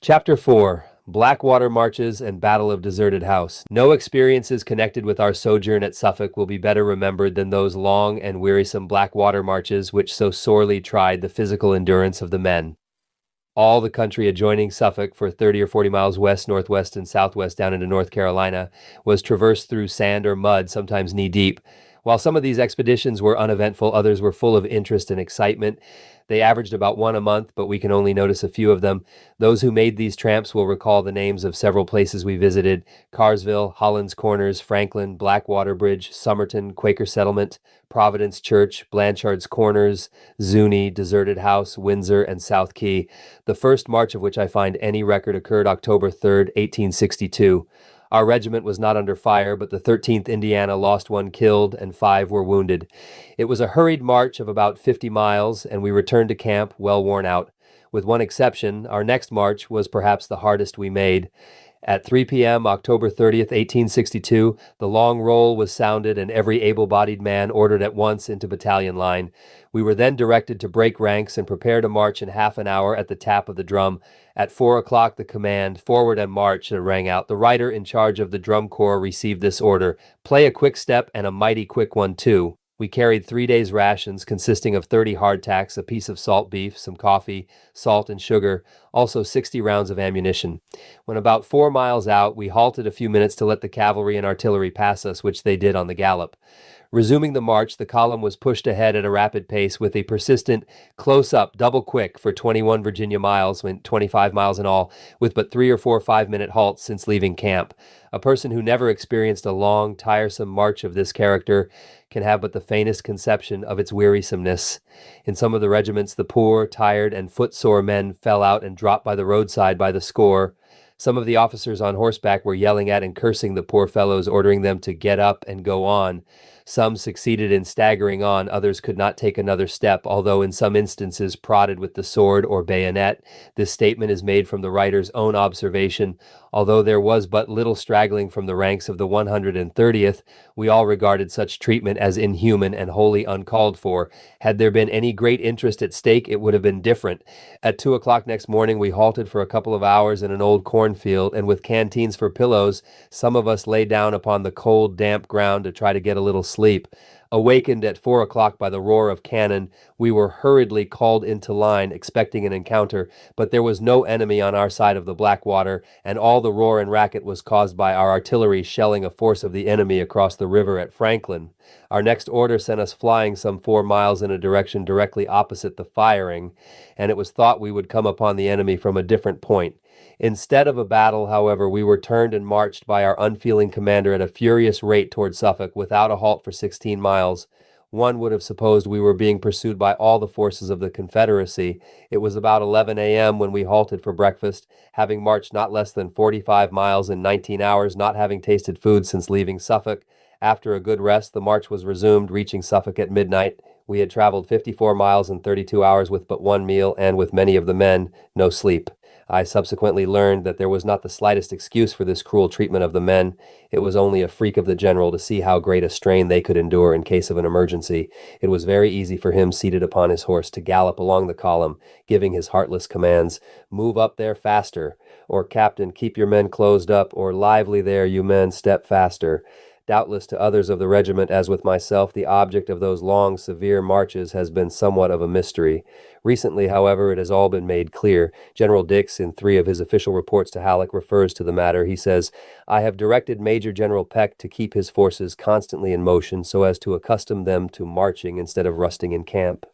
Chapter 4 Blackwater Marches and Battle of Deserted House. No experiences connected with our sojourn at Suffolk will be better remembered than those long and wearisome Blackwater marches which so sorely tried the physical endurance of the men. All the country adjoining Suffolk for 30 or 40 miles west, northwest, and southwest down into North Carolina was traversed through sand or mud, sometimes knee-deep. While some of these expeditions were uneventful, others were full of interest and excitement. They averaged about one a month, but we can only notice a few of them. Those who made these tramps will recall the names of several places we visited: Carsville, Holland's Corners, Franklin, Blackwater Bridge, Somerton, Quaker Settlement, Providence Church, Blanchard's Corners, Zuni, Deserted House, Windsor, and South Key, the first march of which I find any record occurred October 3rd, 1862. Our regiment was not under fire, but the 13th Indiana lost 1 killed and 5 were wounded. It was a hurried march of about 50 miles, and we returned to camp well worn out. With one exception, our next march was perhaps the hardest we made. At 3 p.m., October 30th, 1862, the long roll was sounded and every able-bodied man ordered at once into battalion line. We were then directed to break ranks and prepare to march in half an hour at the tap of the drum. At 4 o'clock, the command, "Forward and march," rang out. The writer in charge of the drum corps received this order: "Play a quick step and a mighty quick one, too." We carried 3 days' rations consisting of 30 hardtacks, a piece of salt beef, some coffee, salt and sugar, also 60 rounds of ammunition. When about 4 miles out, we halted a few minutes to let the cavalry and artillery pass us, which they did on the gallop. Resuming the march, the column was pushed ahead at a rapid pace with a persistent close-up, double-quick for 21 Virginia miles, 25 miles in all, with but 3 or 4 5-minute halts since leaving camp. A person who never experienced a long, tiresome march of this character can have but the faintest conception of its wearisomeness. In some of the regiments, the poor, tired, and footsore men fell out and dropped by the roadside by the score. Some of the officers on horseback were yelling at and cursing the poor fellows, ordering them to get up and go on. Some succeeded in staggering on, others could not take another step, although in some instances prodded with the sword or bayonet. This statement is made from the writer's own observation. Although there was but little straggling from the ranks of the 130th, we all regarded such treatment as inhuman and wholly uncalled for. Had there been any great interest at stake, it would have been different. At 2 o'clock next morning, we halted for a couple of hours in an old cornfield, and with canteens for pillows, some of us lay down upon the cold, damp ground to try to get a little sleep. Awakened at 4 o'clock by the roar of cannon, we were hurriedly called into line, expecting an encounter, but there was no enemy on our side of the Blackwater, and all the roar and racket was caused by our artillery shelling a force of the enemy across the river at Franklin. Our next order sent us flying some 4 miles in a direction directly opposite the firing, and it was thought we would come upon the enemy from a different point. Instead of a battle, however, we were turned and marched by our unfeeling commander at a furious rate toward Suffolk without a halt for 16 miles. One would have supposed we were being pursued by all the forces of the Confederacy. It was about 11 a.m. when we halted for breakfast, having marched not less than 45 miles in 19 hours, not having tasted food since leaving Suffolk. After a good rest, the march was resumed, reaching Suffolk at midnight. We had traveled 54 miles in 32 hours with but one meal, and with many of the men, no sleep. I subsequently learned that there was not the slightest excuse for this cruel treatment of the men. It was only a freak of the general to see how great a strain they could endure in case of an emergency. It was very easy for him, seated upon his horse, to gallop along the column, giving his heartless commands: "Move up there faster," or "Captain, keep your men closed up," or "Lively there, you men, step faster." Doubtless to others of the regiment, as with myself, the object of those long, severe marches has been somewhat of a mystery. Recently, however, it has all been made clear. General Dix, in 3 of his official reports to Halleck, refers to the matter. He says, "I have directed Major General Peck to keep his forces constantly in motion so as to accustom them to marching instead of rusting in camp."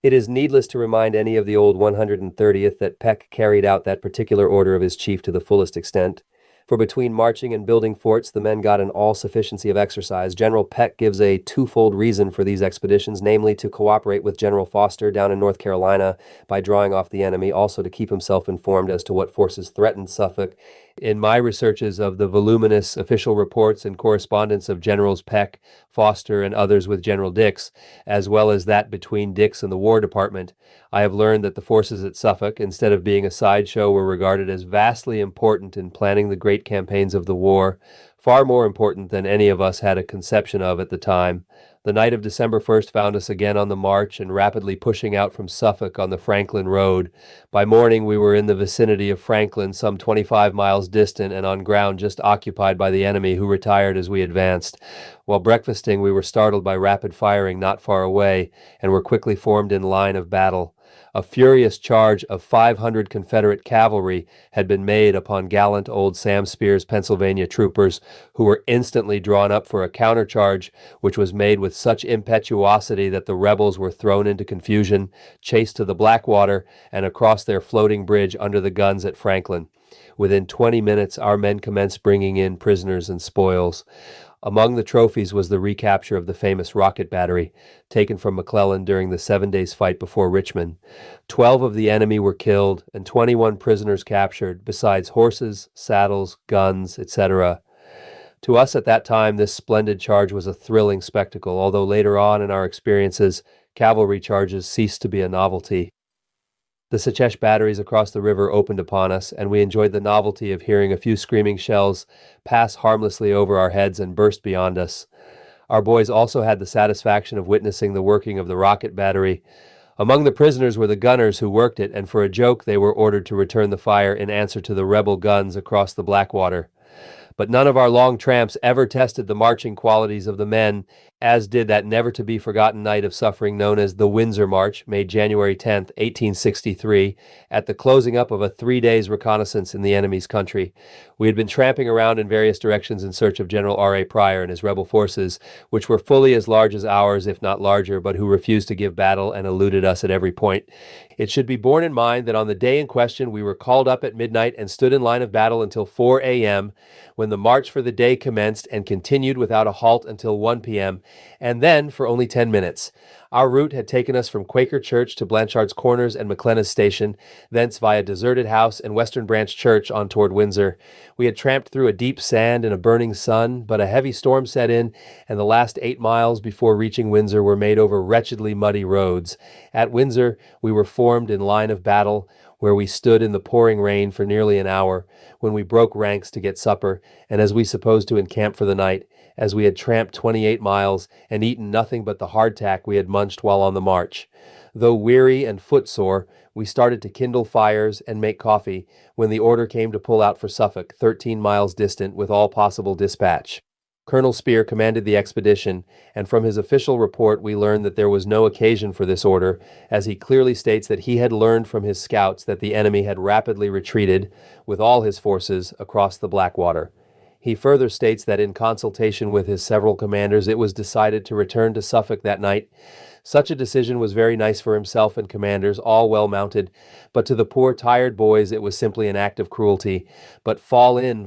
It is needless to remind any of the old 130th that Peck carried out that particular order of his chief to the fullest extent. For between marching and building forts, the men got an all-sufficiency of exercise. General Peck gives a twofold reason for these expeditions, namely to cooperate with General Foster down in North Carolina by drawing off the enemy, also to keep himself informed as to what forces threatened Suffolk. In my researches of the voluminous official reports and correspondence of Generals Peck, Foster, and others with General Dix, as well as that between Dix and the War Department, I have learned that the forces at Suffolk, instead of being a sideshow, were regarded as vastly important in planning the great campaigns of the war, far more important than any of us had a conception of at the time. The night of December 1st found us again on the march and rapidly pushing out from Suffolk on the Franklin Road. By morning, we were in the vicinity of Franklin, some 25 miles distant and on ground just occupied by the enemy, who retired as we advanced. While breakfasting, we were startled by rapid firing not far away and were quickly formed in line of battle. A furious charge of 500 Confederate cavalry had been made upon gallant old Sam Spear's Pennsylvania troopers, who were instantly drawn up for a countercharge, which was made with such impetuosity that the rebels were thrown into confusion, chased to the Blackwater, and across their floating bridge under the guns at Franklin. Within 20 minutes, our men commenced bringing in prisoners and spoils. Among the trophies was the recapture of the famous rocket battery, taken from McClellan during the 7 days' fight before Richmond. 12 of the enemy were killed and 21 prisoners captured, besides horses, saddles, guns, etc. To us at that time, this splendid charge was a thrilling spectacle, although later on in our experiences, cavalry charges ceased to be a novelty. The Secesh batteries across the river opened upon us, and we enjoyed the novelty of hearing a few screaming shells pass harmlessly over our heads and burst beyond us. Our boys also had the satisfaction of witnessing the working of the rocket battery. Among the prisoners were the gunners who worked it, and for a joke they were ordered to return the fire in answer to the rebel guns across the Blackwater. But none of our long tramps ever tested the marching qualities of the men, as did that never-to-be-forgotten night of suffering known as the Windsor March, made January 10, 1863, at the closing up of a 3 days reconnaissance in the enemy's country. We had been tramping around in various directions in search of General R.A. Pryor and his rebel forces, which were fully as large as ours, if not larger, but who refused to give battle and eluded us at every point. It should be borne in mind that on the day in question we were called up at midnight and stood in line of battle until 4 a.m., when the march for the day commenced and continued without a halt until 1 p.m., and then for only 10 minutes. Our route had taken us from Quaker Church to Blanchard's Corners and McLenna's Station, thence via Deserted House and Western Branch Church on toward Windsor. We had tramped through a deep sand and a burning sun, but a heavy storm set in, and the last 8 miles before reaching Windsor were made over wretchedly muddy roads. At Windsor, we were formed in line of battle, where we stood in the pouring rain for nearly an hour, when we broke ranks to get supper, and as we supposed to encamp for the night, as we had tramped 28 miles and eaten nothing but the hardtack we had munched while on the march. Though weary and footsore, we started to kindle fires and make coffee when the order came to pull out for Suffolk, 13 miles distant, with all possible dispatch. Colonel Spear commanded the expedition, and from his official report we learned that there was no occasion for this order, as he clearly states that he had learned from his scouts that the enemy had rapidly retreated, with all his forces, across the Blackwater. He further states that in consultation with his several commanders it was decided to return to Suffolk that night. Such a decision was very nice for himself and commanders, all well mounted, but to the poor tired boys it was simply an act of cruelty. But fall in,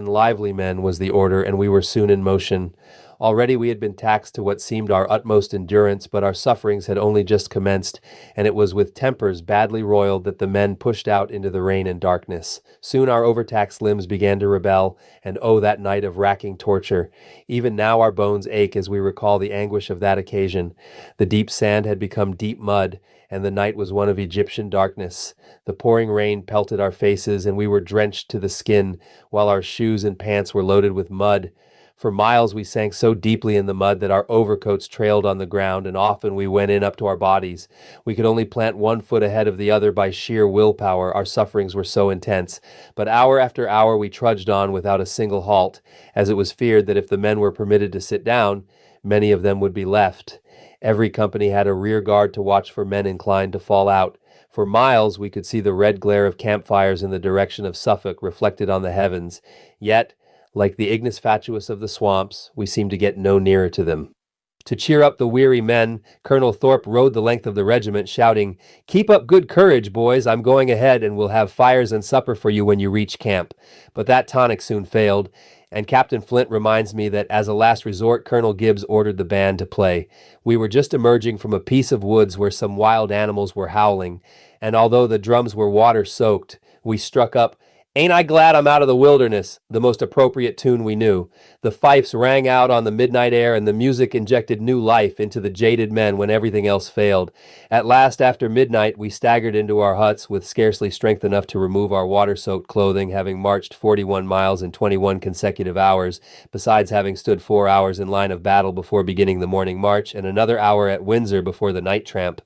lively men, was the order, and we were soon in motion. Already we had been taxed to what seemed our utmost endurance, but our sufferings had only just commenced, and it was with tempers badly roiled that the men pushed out into the rain and darkness. Soon our overtaxed limbs began to rebel, and oh, that night of racking torture! Even now our bones ache as we recall the anguish of that occasion. The deep sand had become deep mud, and the night was one of Egyptian darkness. The pouring rain pelted our faces, and we were drenched to the skin, while our shoes and pants were loaded with mud. For miles we sank so deeply in the mud that our overcoats trailed on the ground, and often we went in up to our bodies. We could only plant one foot ahead of the other by sheer willpower, our sufferings were so intense. But hour after hour we trudged on without a single halt, as it was feared that if the men were permitted to sit down, many of them would be left. Every company had a rear guard to watch for men inclined to fall out. For miles we could see the red glare of campfires in the direction of Suffolk reflected on the heavens, yet, like the ignis fatuus of the swamps, we seemed to get no nearer to them. To cheer up the weary men, Colonel Thorpe rode the length of the regiment, shouting, "Keep up good courage, boys. I'm going ahead, and we'll have fires and supper for you when you reach camp." But that tonic soon failed, and Captain Flint reminds me that as a last resort, Colonel Gibbs ordered the band to play. We were just emerging from a piece of woods where some wild animals were howling, and although the drums were water-soaked, we struck up Ain't I glad I'm out of the wilderness, the most appropriate tune we knew. The fifes rang out on the midnight air, and the music injected new life into the jaded men when everything else failed. At last, after midnight, we staggered into our huts with scarcely strength enough to remove our water-soaked clothing, having marched 41 miles in 21 consecutive hours, besides having stood 4 hours in line of battle before beginning the morning march, and another hour at Windsor before the night tramp.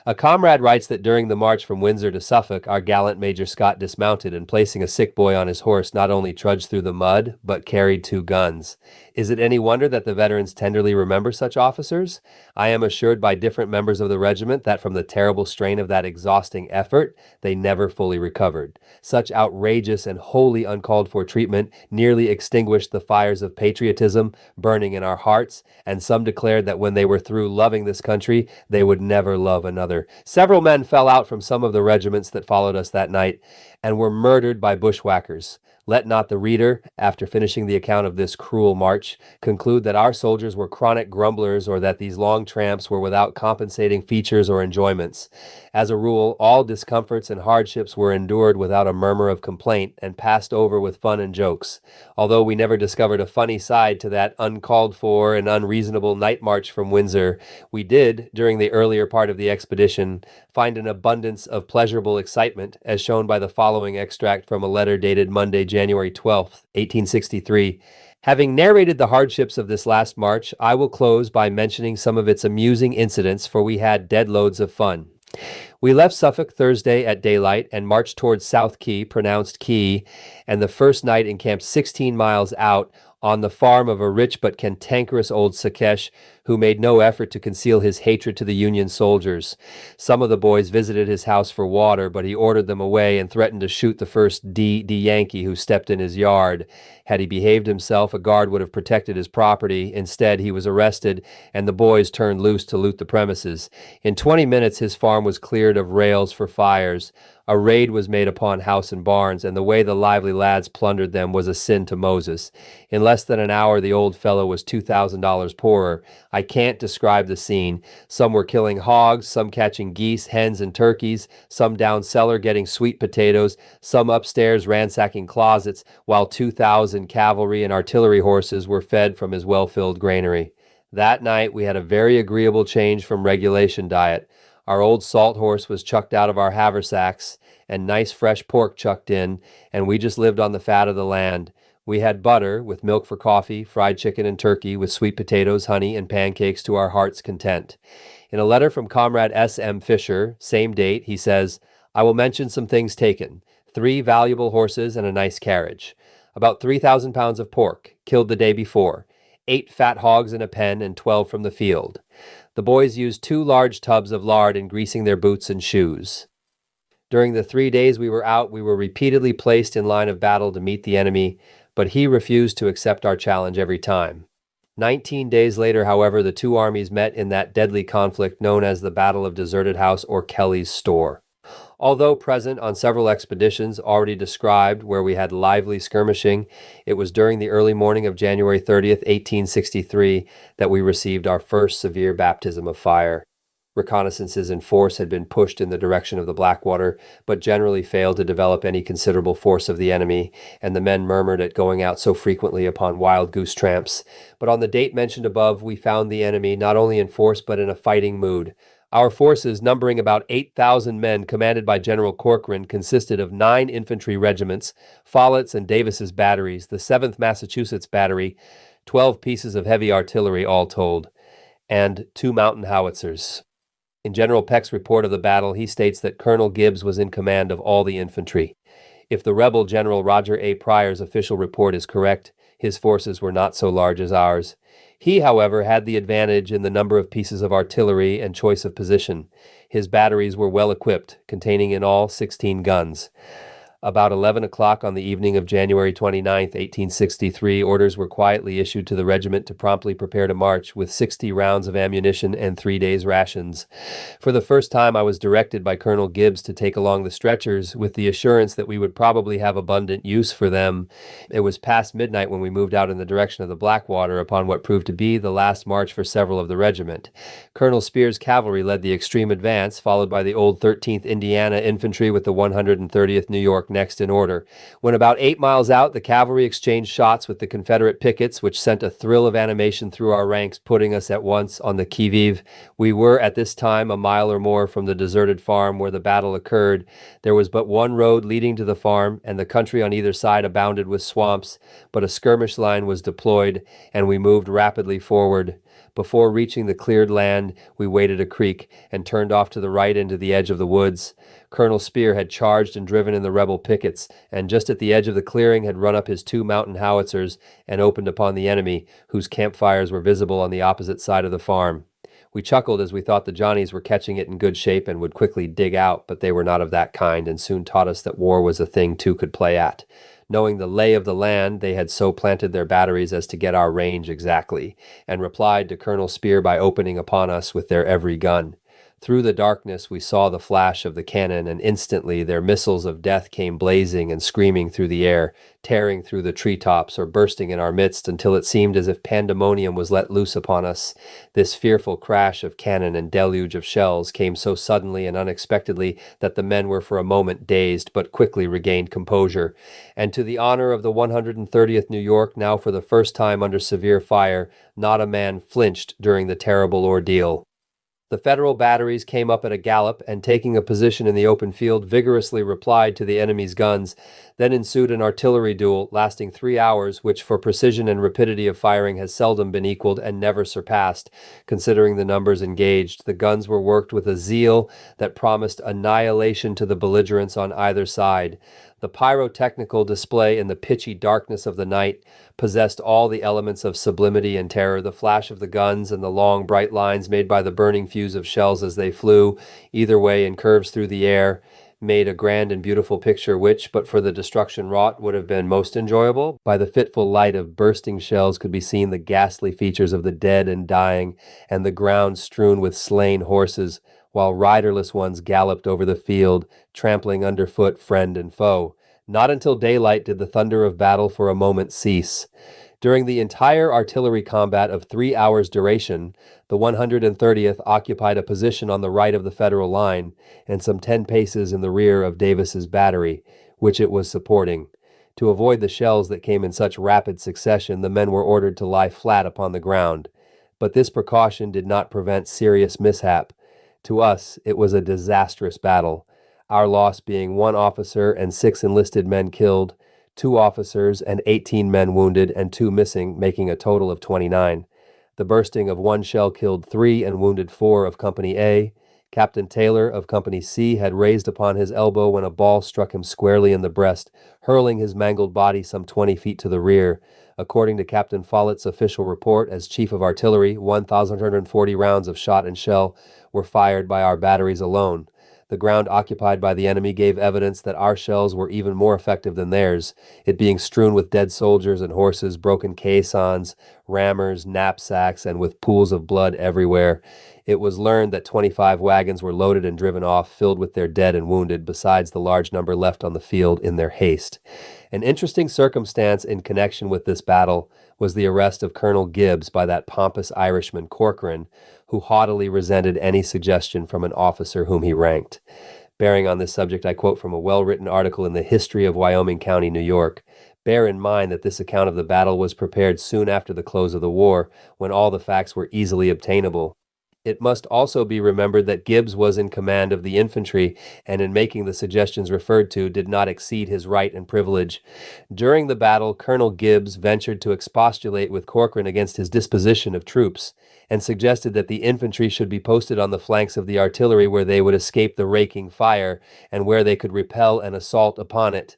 A comrade writes that during the march from Windsor to Suffolk, our gallant Major Scott dismounted and, placing a sick boy on his horse, not only trudged through the mud, but carried 2 guns. Is it any wonder that the veterans tenderly remember such officers? I am assured by different members of the regiment that from the terrible strain of that exhausting effort, they never fully recovered. Such outrageous and wholly uncalled for treatment nearly extinguished the fires of patriotism burning in our hearts, and some declared that when they were through loving this country, they would never love another. Several men fell out from some of the regiments that followed us that night and were murdered by bushwhackers. Let not the reader, after finishing the account of this cruel march, conclude that our soldiers were chronic grumblers or that these long tramps were without compensating features or enjoyments. As a rule, all discomforts and hardships were endured without a murmur of complaint and passed over with fun and jokes. Although we never discovered a funny side to that uncalled for and unreasonable night march from Windsor, we did, during the earlier part of the expedition, find an abundance of pleasurable excitement, as shown by the following extract from a letter dated Monday, January 12th, 1863. Having narrated the hardships of this last march, I will close by mentioning some of its amusing incidents, for we had dead loads of fun. We left Suffolk Thursday at daylight and marched towards South Key, pronounced Key, and the first night encamped 16 miles out on the farm of a rich but cantankerous old Secesh who made no effort to conceal his hatred to the Union soldiers. Some of the boys visited his house for water, but he ordered them away and threatened to shoot the first D Yankee who stepped in his yard. Had he behaved himself, a guard would have protected his property. Instead, he was arrested, and the boys turned loose to loot the premises. In 20 minutes, his farm was cleared of rails for fires. A raid was made upon house and barns, and the way the lively lads plundered them was a sin to Moses. In less than an hour, the old fellow was $2,000 poorer. I can't describe the scene. Some were killing hogs, some catching geese, hens, and turkeys, some down cellar getting sweet potatoes, some upstairs ransacking closets, while 2,000 cavalry and artillery horses were fed from his well-filled granary. That night, we had a very agreeable change from regulation diet. Our old salt horse was chucked out of our haversacks, and nice fresh pork chucked in, and we just lived on the fat of the land. We had butter, with milk for coffee, fried chicken and turkey, with sweet potatoes, honey, and pancakes to our heart's content. In a letter from Comrade S. M. Fisher, same date, he says, I will mention some things taken: 3 valuable horses and a nice carriage. About 3,000 pounds of pork, killed the day before. 8 fat hogs in a pen and 12 from the field. The boys used 2 large tubs of lard in greasing their boots and shoes. During the 3 days we were out, we were repeatedly placed in line of battle to meet the enemy, but he refused to accept our challenge every time. 19 days later, however, the 2 armies met in that deadly conflict known as the Battle of Deserted House or Kelly's Store. Although present on several expeditions already described where we had lively skirmishing, it was during the early morning of January 30th, 1863, that we received our first severe baptism of fire. Reconnaissances in force had been pushed in the direction of the Blackwater, but generally failed to develop any considerable force of the enemy, and the men murmured at going out so frequently upon wild goose tramps. But on the date mentioned above, we found the enemy not only in force but in a fighting mood. Our forces, numbering about 8,000 men, commanded by General Corcoran, consisted of 9 infantry regiments, Follett's and Davis's batteries, the 7th Massachusetts Battery, 12 pieces of heavy artillery all told, and 2 mountain howitzers. In General Peck's report of the battle, he states that Colonel Gibbs was in command of all the infantry. If the rebel General Roger A. Pryor's official report is correct, his forces were not so large as ours. He, however, had the advantage in the number of pieces of artillery and choice of position. His batteries were well equipped, containing in all 16 guns. About 11 o'clock on the evening of January 29, 1863, orders were quietly issued to the regiment to promptly prepare to march with 60 rounds of ammunition and 3 days' rations. For the first time, I was directed by Colonel Gibbs to take along the stretchers with the assurance that we would probably have abundant use for them. It was past midnight when we moved out in the direction of the Blackwater upon what proved to be the last march for several of the regiment. Colonel Spear's cavalry led the extreme advance, followed by the old 13th Indiana Infantry with the 130th New York next in order. When about 8 miles out, the cavalry exchanged shots with the Confederate pickets, which sent a thrill of animation through our ranks, putting us at once on the qui-vive. We were at this time a mile or more from the deserted farm where the battle occurred. There was but one road leading to the farm, and the country on either side abounded with swamps, but a skirmish line was deployed, and we moved rapidly forward. Before reaching the cleared land, we waded a creek and turned off to the right into the edge of the woods. Colonel Spear had charged and driven in the rebel pickets, and just at the edge of the clearing had run up his 2 mountain howitzers and opened upon the enemy, whose campfires were visible on the opposite side of the farm. We chuckled as we thought the Johnnies were catching it in good shape and would quickly dig out, but they were not of that kind, and soon taught us that war was a thing two could play at. Knowing the lay of the land, they had so planted their batteries as to get our range exactly, and replied to Colonel Spear by opening upon us with their every gun. Through the darkness we saw the flash of the cannon, and instantly their missiles of death came blazing and screaming through the air, tearing through the treetops or bursting in our midst until it seemed as if pandemonium was let loose upon us. This fearful crash of cannon and deluge of shells came so suddenly and unexpectedly that the men were for a moment dazed, but quickly regained composure. And to the honor of the 130th New York, now for the first time under severe fire, not a man flinched during the terrible ordeal. The Federal batteries came up at a gallop, and taking a position in the open field, vigorously replied to the enemy's guns. Then ensued an artillery duel, lasting 3 hours, which for precision and rapidity of firing has seldom been equaled and never surpassed, considering the numbers engaged. The guns were worked with a zeal that promised annihilation to the belligerents on either side. The pyrotechnical display in the pitchy darkness of the night possessed all the elements of sublimity and terror. The flash of the guns and the long, bright lines made by the burning fuse of shells as they flew, either way in curves through the air, made a grand and beautiful picture which, but for the destruction wrought, would have been most enjoyable. By the fitful light of bursting shells could be seen the ghastly features of the dead and dying, and the ground strewn with slain horses, while riderless ones galloped over the field, trampling underfoot friend and foe. Not until daylight did the thunder of battle for a moment cease. During the entire artillery combat of 3 hours' duration, the 130th occupied a position on the right of the Federal line and some 10 paces in the rear of Davis's battery, which it was supporting. To avoid the shells that came in such rapid succession, the men were ordered to lie flat upon the ground. But this precaution did not prevent serious mishap. To us, it was a disastrous battle, our loss being 1 officer and 6 enlisted men killed, 2 officers and 18 men wounded, and 2 missing, making a total of 29. The bursting of 1 shell killed 3 and wounded 4 of Company A. Captain Taylor of Company C had raised upon his elbow when a ball struck him squarely in the breast, hurling his mangled body some 20 feet to the rear. According to Captain Follett's official report as Chief of Artillery, 1,140 rounds of shot and shell were fired by our batteries alone. The ground occupied by the enemy gave evidence that our shells were even more effective than theirs, it being strewn with dead soldiers and horses, broken caissons, rammers, knapsacks, and with pools of blood everywhere. It was learned that 25 wagons were loaded and driven off, filled with their dead and wounded, besides the large number left on the field in their haste. An interesting circumstance in connection with this battle was the arrest of Colonel Gibbs by that pompous Irishman Corcoran, who haughtily resented any suggestion from an officer whom he ranked. Bearing on this subject, I quote from a well-written article in the History of Wyoming County, New York. Bear in mind that this account of the battle was prepared soon after the close of the war, when all the facts were easily obtainable. It must also be remembered that Gibbs was in command of the infantry, and in making the suggestions referred to, did not exceed his right and privilege. During the battle, Colonel Gibbs ventured to expostulate with Corcoran against his disposition of troops, and suggested that the infantry should be posted on the flanks of the artillery where they would escape the raking fire, and where they could repel an assault upon it.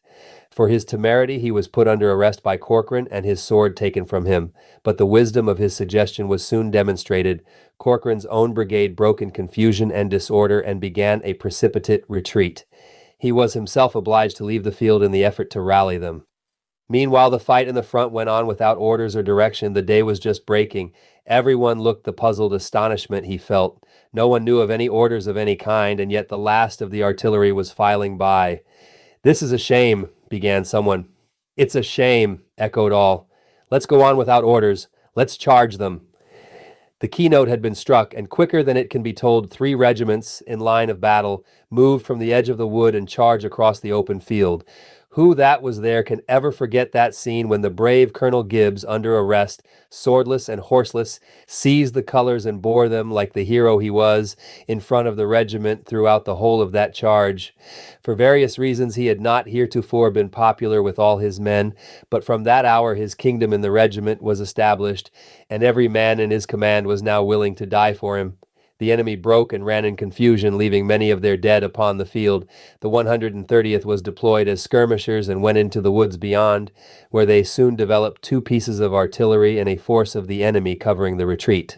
For his temerity he was put under arrest by Corcoran and his sword taken from him, but the wisdom of his suggestion was soon demonstrated. Corcoran's own brigade broke in confusion and disorder and began a precipitate retreat. He was himself obliged to leave the field in the effort to rally them. Meanwhile, the fight in the front went on without orders or direction. The day was just breaking. Everyone looked the puzzled astonishment he felt. No one knew of any orders of any kind, and yet the last of the artillery was filing by. "This is a shame," began someone. "It's a shame," echoed all. "Let's go on without orders. Let's charge them." The keynote had been struck, and quicker than it can be told, 3 regiments in line of battle moved from the edge of the wood and charged across the open field. Who that was there can ever forget that scene when the brave Colonel Gibbs, under arrest, swordless and horseless, seized the colors and bore them like the hero he was in front of the regiment throughout the whole of that charge. For various reasons he had not heretofore been popular with all his men, but from that hour his kingdom in the regiment was established, and every man in his command was now willing to die for him. The enemy broke and ran in confusion, leaving many of their dead upon the field. The 130th was deployed as skirmishers and went into the woods beyond, where they soon developed 2 pieces of artillery and a force of the enemy covering the retreat.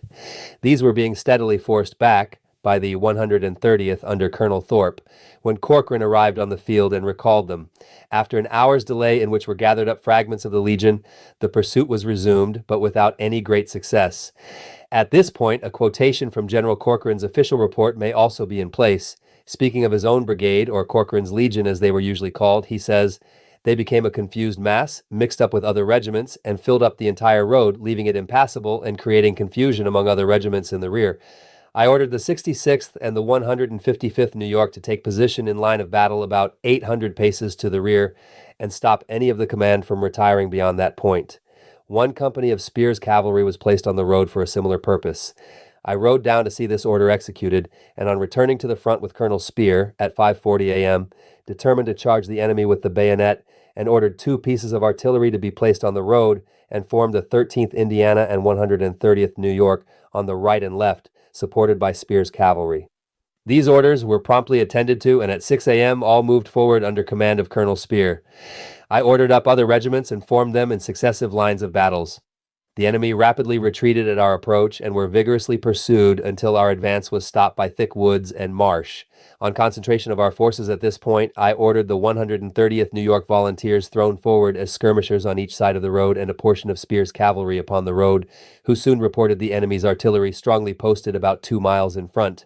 These were being steadily forced back by the 130th under Colonel Thorpe, when Corcoran arrived on the field and recalled them. After an hour's delay in which were gathered up fragments of the Legion, the pursuit was resumed, but without any great success. At this point, a quotation from General Corcoran's official report may also be in place. Speaking of his own brigade, or Corcoran's Legion as they were usually called, he says, "They became a confused mass, mixed up with other regiments, and filled up the entire road, leaving it impassable and creating confusion among other regiments in the rear. I ordered the 66th and the 155th New York to take position in line of battle about 800 paces to the rear and stop any of the command from retiring beyond that point. 1 company of Spear's cavalry was placed on the road for a similar purpose. I rode down to see this order executed, and on returning to the front with Colonel Spear at 5:40 a.m., determined to charge the enemy with the bayonet, and ordered 2 pieces of artillery to be placed on the road, and formed the 13th Indiana and 130th New York on the right and left, supported by Spear's cavalry. These orders were promptly attended to, and at 6 a.m. all moved forward under command of Colonel Spear. I ordered up other regiments and formed them in successive lines of battles. The enemy rapidly retreated at our approach and were vigorously pursued until our advance was stopped by thick woods and marsh. On concentration of our forces at this point, I ordered the 130th New York Volunteers thrown forward as skirmishers on each side of the road and a portion of Spear's cavalry upon the road, who soon reported the enemy's artillery strongly posted about 2 miles in front.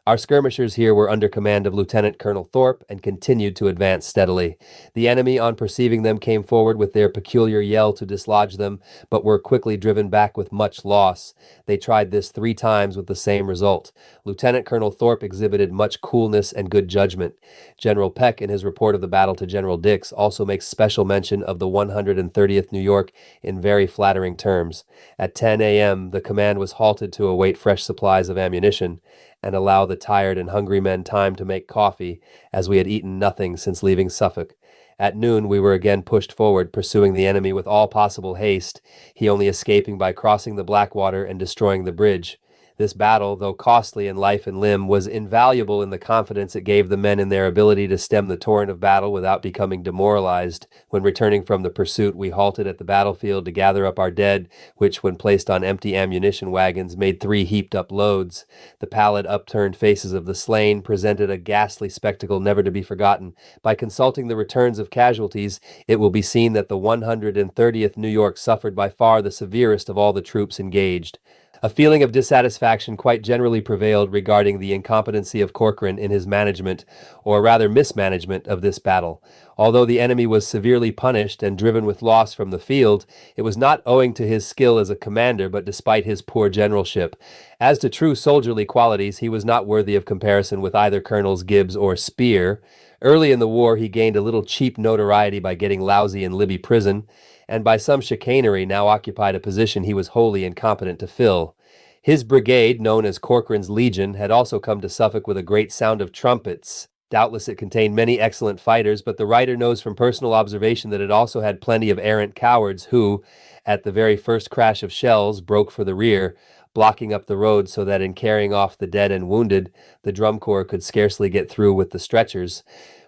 Our skirmishers here were under command of Lieutenant Colonel Thorpe and continued to advance steadily. The enemy, on perceiving them, came forward with their peculiar yell to dislodge them, but were quickly driven back with much loss. They tried this 3 times with the same result. Lieutenant Colonel Thorpe exhibited much coolness and good judgment. General Peck, in his report of the battle to General Dix, also makes special mention of the 130th New York in very flattering terms. At 10 a.m., the command was halted to await fresh supplies of ammunition and allow the tired and hungry men time to make coffee, as we had eaten nothing since leaving Suffolk. At noon we were again pushed forward, pursuing the enemy with all possible haste, he only escaping by crossing the Blackwater and destroying the bridge. This battle, though costly in life and limb, was invaluable in the confidence it gave the men in their ability to stem the torrent of battle without becoming demoralized. When returning from the pursuit, we halted at the battlefield to gather up our dead, which, when placed on empty ammunition wagons, made 3 heaped-up loads. The pallid, upturned faces of the slain presented a ghastly spectacle never to be forgotten. By consulting the returns of casualties, it will be seen that the 130th New York suffered by far the severest of all the troops engaged. A feeling of dissatisfaction quite generally prevailed regarding the incompetency of Corcoran in his management, or rather mismanagement, of this battle. Although the enemy was severely punished and driven with loss from the field, it was not owing to his skill as a commander, but despite his poor generalship. As to true soldierly qualities, he was not worthy of comparison with either Colonels Gibbs or Spear. Early in the war, he gained a little cheap notoriety by getting lousy in Libby prison, and by some chicanery now occupied a position he was wholly incompetent to fill. His brigade, known as Corcoran's Legion, had also come to Suffolk with a great sound of trumpets. Doubtless it contained many excellent fighters, but the writer knows from personal observation that it also had plenty of arrant cowards who, at the very first crash of shells, broke for the rear, blocking up the road so that in carrying off the dead and wounded, the drum corps could scarcely get through with the stretchers.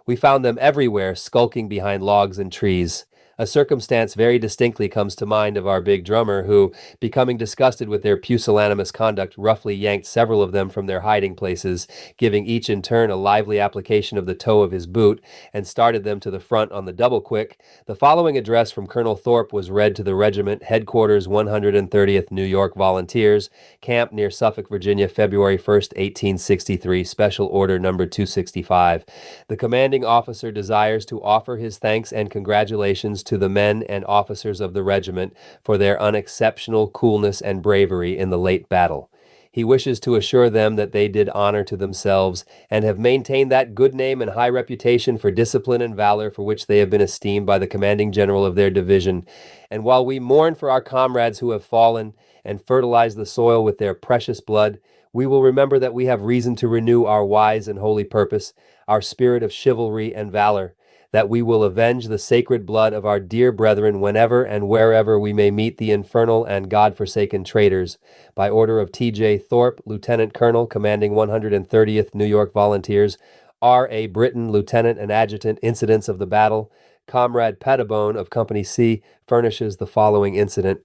We found them everywhere, skulking behind logs and trees. A circumstance very distinctly comes to mind of our big drummer who, becoming disgusted with their pusillanimous conduct, roughly yanked several of them from their hiding places, giving each in turn a lively application of the toe of his boot, and started them to the front on the double quick. The following address from Colonel Thorpe was read to the regiment, Headquarters 130th New York Volunteers, Camp near Suffolk, Virginia, February 1st, 1863, Special Order Number 265. The commanding officer desires to offer his thanks and congratulations to the men and officers of the regiment for their unexceptional coolness and bravery in the late battle. He wishes to assure them that they did honor to themselves and have maintained that good name and high reputation for discipline and valor for which they have been esteemed by the commanding general of their division. And while we mourn for our comrades who have fallen and fertilized the soil with their precious blood, we will remember that we have reason to renew our wise and holy purpose, our spirit of chivalry and valor, that we will avenge the sacred blood of our dear brethren whenever and wherever we may meet the infernal and God-forsaken traitors. By order of T.J. Thorpe, Lieutenant Colonel, commanding 130th New York Volunteers, R.A. Britton, Lieutenant and Adjutant, incidents of the battle. Comrade Pettibone of Company C furnishes the following incident.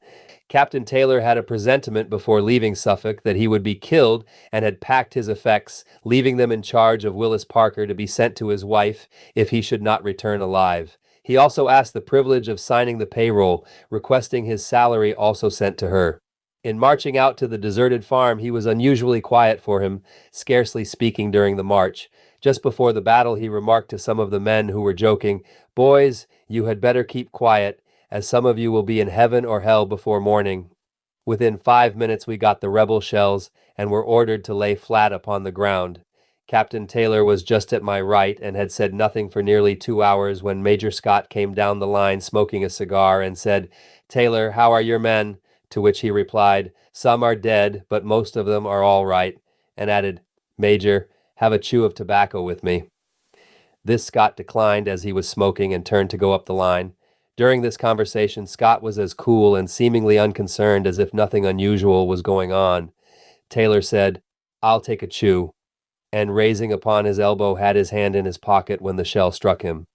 Captain Taylor had a presentiment before leaving Suffolk that he would be killed and had packed his effects, leaving them in charge of Willis Parker to be sent to his wife if he should not return alive. He also asked the privilege of signing the payroll, requesting his salary also sent to her. In marching out to the deserted farm, he was unusually quiet for him, scarcely speaking during the march. Just before the battle, he remarked to some of the men who were joking, "Boys, you had better keep quiet, as some of you will be in heaven or hell before morning." Within 5 minutes we got the rebel shells and were ordered to lay flat upon the ground. Captain Taylor was just at my right and had said nothing for nearly 2 hours when Major Scott came down the line smoking a cigar and said, "Taylor, how are your men?" To which he replied, "Some are dead, but most of them are all right," and added, "Major, have a chew of tobacco with me." This Scott declined as he was smoking and turned to go up the line. During this conversation, Scott was as cool and seemingly unconcerned as if nothing unusual was going on. Taylor said, "I'll take a chew," and raising upon his elbow had his hand in his pocket when the shell struck him.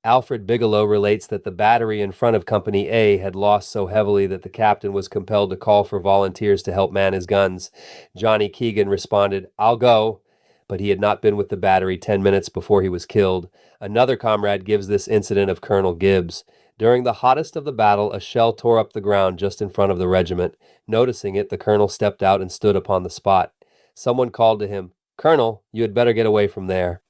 Alfred Bigelow relates that the battery in front of Company A had lost so heavily that the captain was compelled to call for volunteers to help man his guns. Johnny Keegan responded, "I'll go," but he had not been with the battery 10 minutes before he was killed. Another comrade gives this incident of Colonel Gibbs. During the hottest of the battle, a shell tore up the ground just in front of the regiment. Noticing it, the colonel stepped out and stood upon the spot. Someone called to him, "Colonel, you had better get away from there."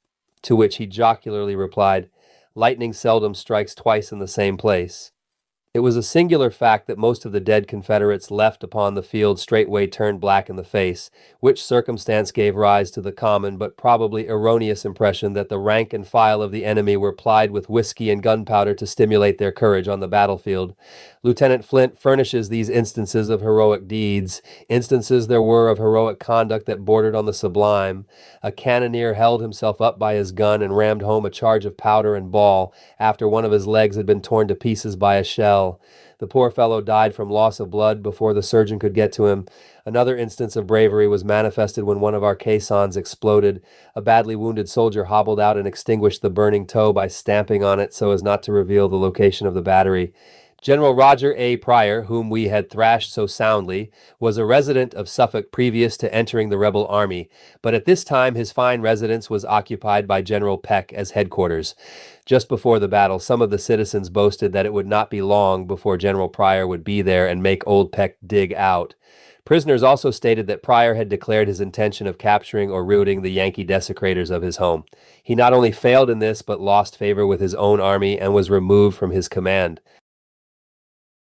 To which he jocularly replied, "Lightning seldom strikes twice in the same place." It was a singular fact that most of the dead Confederates left upon the field straightway turned black in the face, which circumstance gave rise to the common but probably erroneous impression that the rank and file of the enemy were plied with whiskey and gunpowder to stimulate their courage on the battlefield. Lieutenant Flint furnishes these instances of heroic deeds. Instances there were of heroic conduct that bordered on the sublime. A cannoneer held himself up by his gun and rammed home a charge of powder and ball after one of his legs had been torn to pieces by a shell. The poor fellow died from loss of blood before the surgeon could get to him. Another instance of bravery was manifested when one of our caissons exploded. A badly wounded soldier hobbled out and extinguished the burning tow by stamping on it so as not to reveal the location of the battery. General Roger A. Pryor, whom we had thrashed so soundly, was a resident of Suffolk previous to entering the rebel army, but at this time his fine residence was occupied by General Peck as headquarters. Just before the battle, some of the citizens boasted that it would not be long before General Pryor would be there and make old Peck dig out. Prisoners also stated that Pryor had declared his intention of capturing or routing the Yankee desecrators of his home. He not only failed in this, but lost favor with his own army and was removed from his command.